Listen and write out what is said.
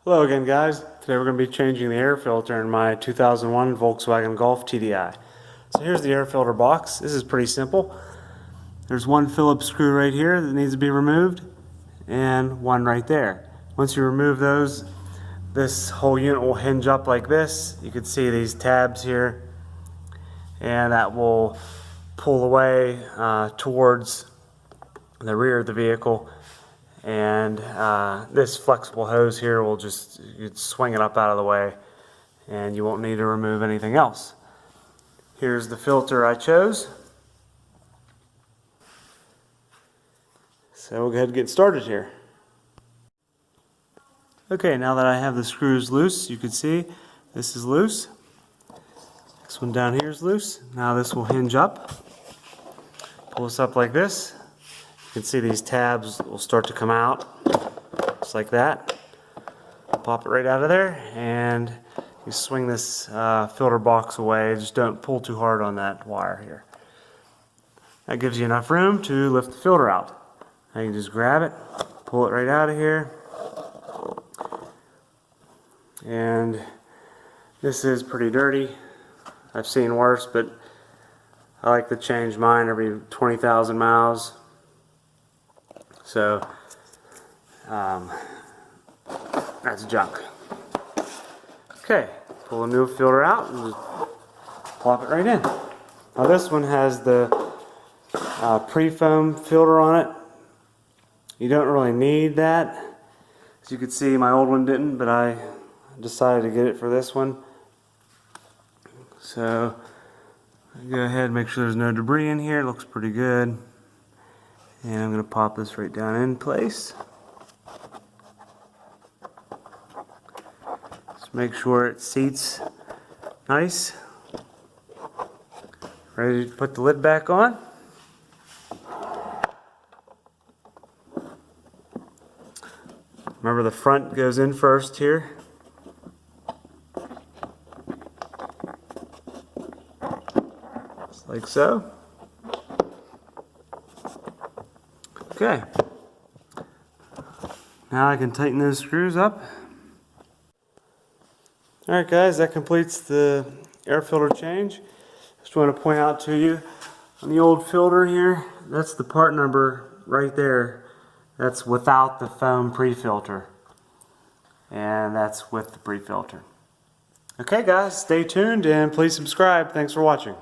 Hello again, guys. Today we're going to be changing the air filter in my 2001 Volkswagen Golf TDI. So here's the air filter box. This is pretty simple. There's one Phillips screw right here that needs to be removed and one right there. Once you remove those, this whole unit will hinge up like this. You can see these tabs here, and that will pull away towards the rear of the vehicle. And this flexible hose here will just swing it up out of the way, and you won't need to remove anything else. Here's the filter I chose. So we'll go ahead and get started here. Okay, now that I have the screws loose, you can see this is loose. This one down here is loose. Now this will hinge up. Pull this up like this. You can see these tabs will start to come out, just like that. Pop it right out of there, and you swing this filter box away. Just don't pull too hard on that wire here. That gives you enough room to lift the filter out. Now you can just grab it, pull it right out of here. And this is pretty dirty. I've seen worse, but I like to change mine every 20,000 miles. So that's junk. Okay, pull a new filter out and just plop it right in. Now this one has the pre-foam filter on it. You don't really need that. As you can see, my old one didn't, but I decided to get it for this one. So go ahead and make sure there's no debris in here. It looks pretty good. And I'm going to pop this right down in place. Just make sure it seats nice. Ready to put the lid back on. Remember, the front goes in first here. Just like so. Okay, now I can tighten those screws up. Alright guys, that completes the air filter change. Just want to point out to you, on the old filter here, that's the part number right there. That's without the foam pre-filter. And that's with the pre-filter. Okay guys, stay tuned and please subscribe. Thanks for watching.